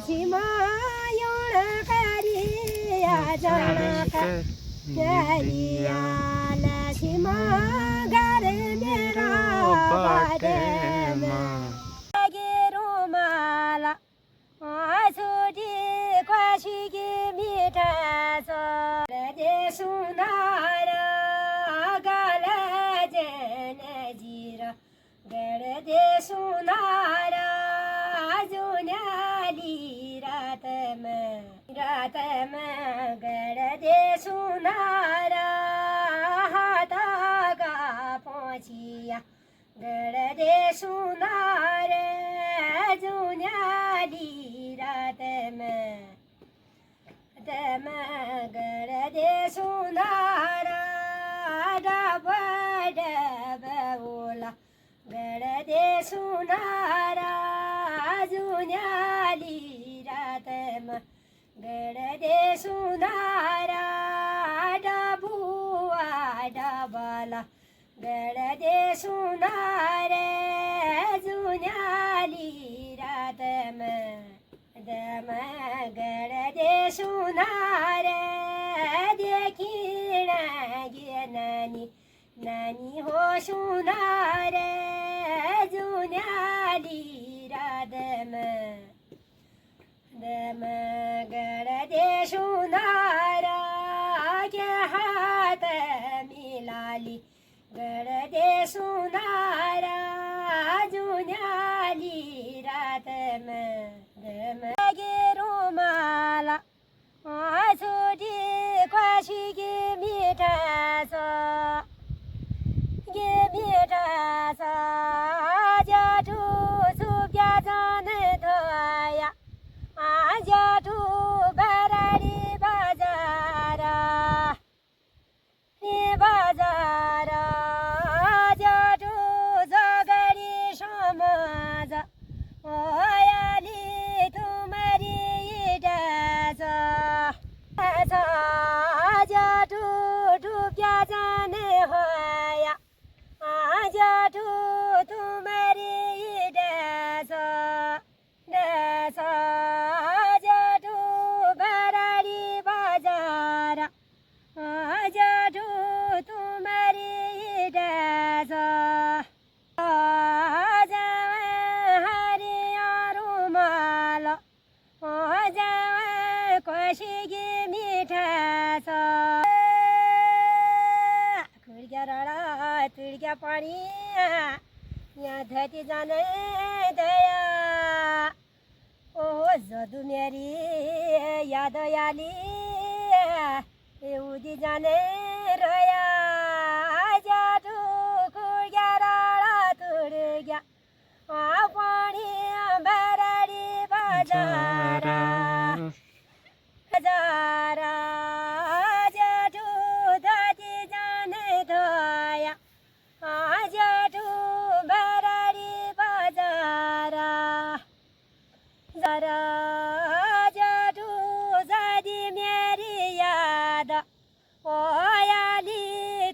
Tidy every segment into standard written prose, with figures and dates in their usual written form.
सिमायोण करिया जनक करिया लक्ष्मा घर मेरा बाटे गेरो माला आसुडी क्वाशिगी मीठा दे सुनार गाल जन जीर गड दे सुनार जुन्याली रातम गड दे सुनार हाता गा पहुँचिया गड दे सुनार जुन्याली रातम गड दे सुनार डब डब ओला गड दे सुनार जुन्याली रातम गड दे सुनार डबुआ डबला गड दे सुनार जुन्याली रातम गड दे सुनार देखिण गे नानी हो सुनार जुन्याली रातम गड दे सुनार के हात मिलाली गड दे सुनार जुन्याली रातम गेरो माला आसुडी क्वाशिगी मीठा गे मीठा जाठू सुप्या जान धोया जाठू बराडी बाजारा जाठू जगडी समाज ओयाली तुम्हारी जाठू डुब्या जाने होया जाठू तुम्हारी जाठू बराडी बाजारा जाठू तुम्हारी क्वाशिगी मीठा खुर्ग्या रडा तुर्ग्या पाणी या धती जाने दया ओ जदू मेरी याद आली उदी जाने रया जादू खुर्ग्या रडा तुर्ग्या पाणी बराडी बाजारा जारा जाठू धती जाने धोया जाठू बराडी बाजारा जरा जाठू जादी मेरी याद ओयाली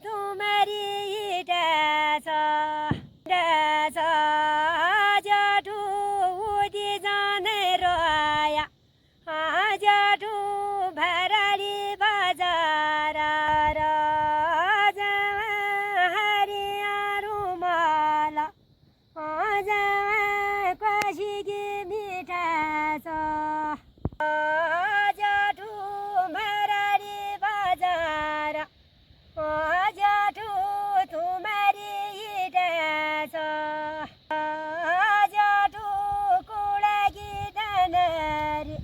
तुम्हारी जाठू उदी जाने रोया जाठू भराडी बाजारा हरिया रुमाला क्वाशिगी मीठा जाठू भराडी बाजारा जाठू तुम्हारी जाठू कुळगी दनरी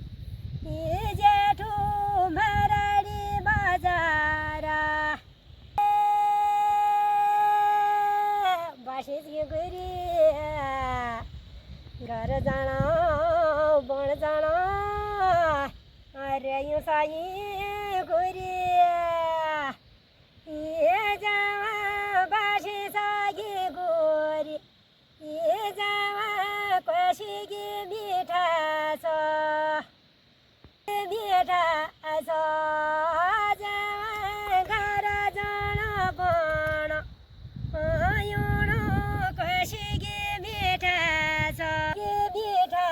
जेठू भराडी बाजारा बाशीच घे घरी घर जाणा बण जाणा अरे यू साई घरी ये जावा बाशी सागी गोरी ये जावा क्वाशिगी मीठा मीठा घर जाण बण योण क्वाशिगी मीठा मीठा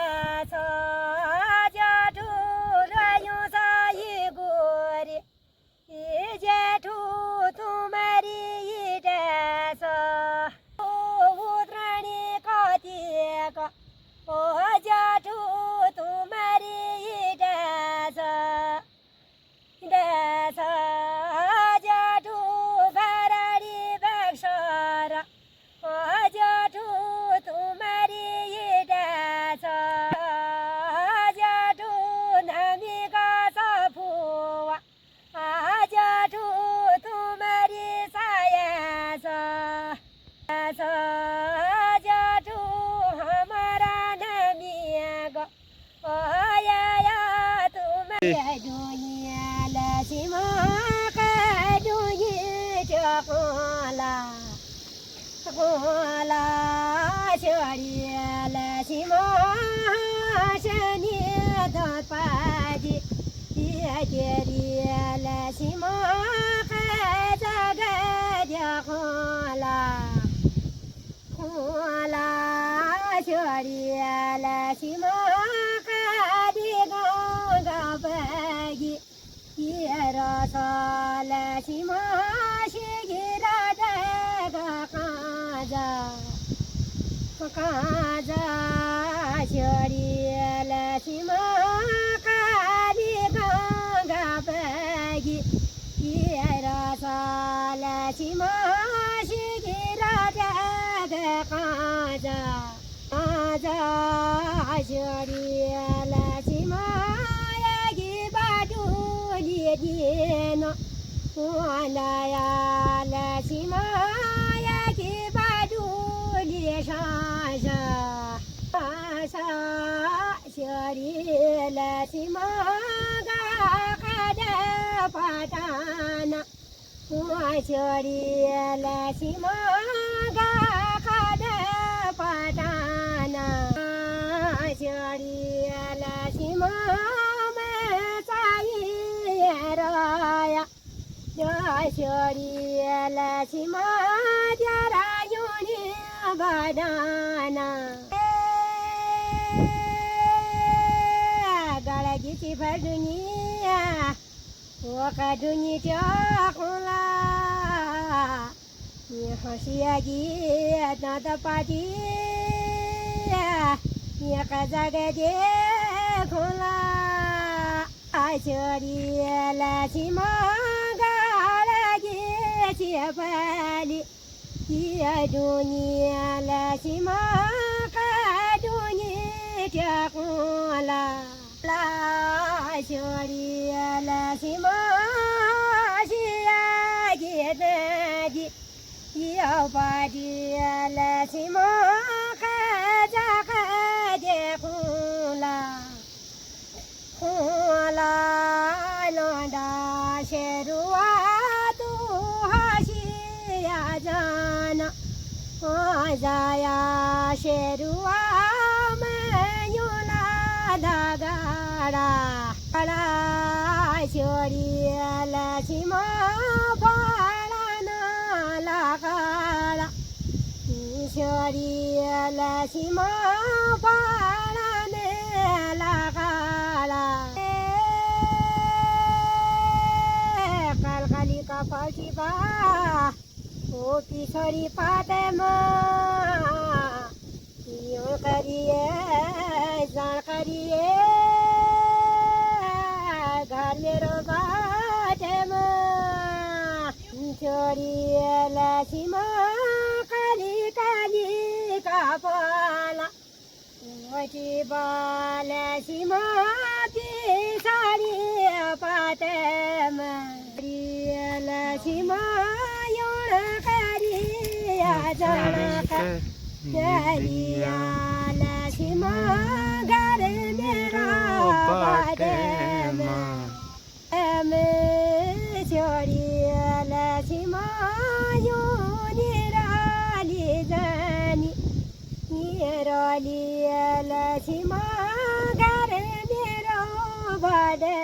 या तुम दुनिया लक्ष्मा का दुनिया चकोला कोला छोड़िया लक्ष्मा शनि पाजी केरिया लक्ष्मा का जगह कोला कोला छोड़िया लक्ष्मा का दिगोगा बगी ये रसाल लक्ष्मा शिगिरा देगा काजा काजा छोड़िया लक्ष्मा का दिगोगा बगी ये रसाल लक्ष्मा शिगिरा देगा काजा काजा छोड़िया लक्ष्मा यागी बाटुली दिनो वालाया लक्ष्मा यागी बाटुली शाशा शाशा छोड़िया लक्ष्मा गाकादा पाटाना छोड़िया लक्ष्मा गाकादा पाटाना छोड़िया लक्ष्मा में चाहिए राया छोड़िया लक्ष्मा जरा यूनी बदाना गळगीची भडुनिया वो कदुनी चकुला हसियागी दाद पाटी का जगह खोला छोड़िया लक्ष्मा गाड़गी चिपली ये दुनिया लक्ष्मा का दुनिया चकोला छोड़िया लक्ष्मा सियागी दादी ये पाटिया लक्ष्मा का जगह देखूला खोला लोडा शेरुआ तू हसिया जाना जाया शेरुआ में यूला दागाड़ा कड़ा छोड़िया लक्ष्मा फाड़ा ना लगाड़ा छोड़िया लक्ष्मा फाड़ा ने लगाड़ा कलकली का पक्षी बा ओ पिछड़ी पाते माँ यूं करिए जान करिए घर मेरो बाटे माँ छोड़िए लक्ष्मा काली काली का पाला वटी बाल लक्ष्मा पिछड़ी पाते माँ लक्ष्मा यूं करिया जान करिया लक्ष्मा घर मेरा बाटे में छोड़िया लक्ष्मा यूं निराली जानी निराली लक्ष्मा घर मेरा बाटे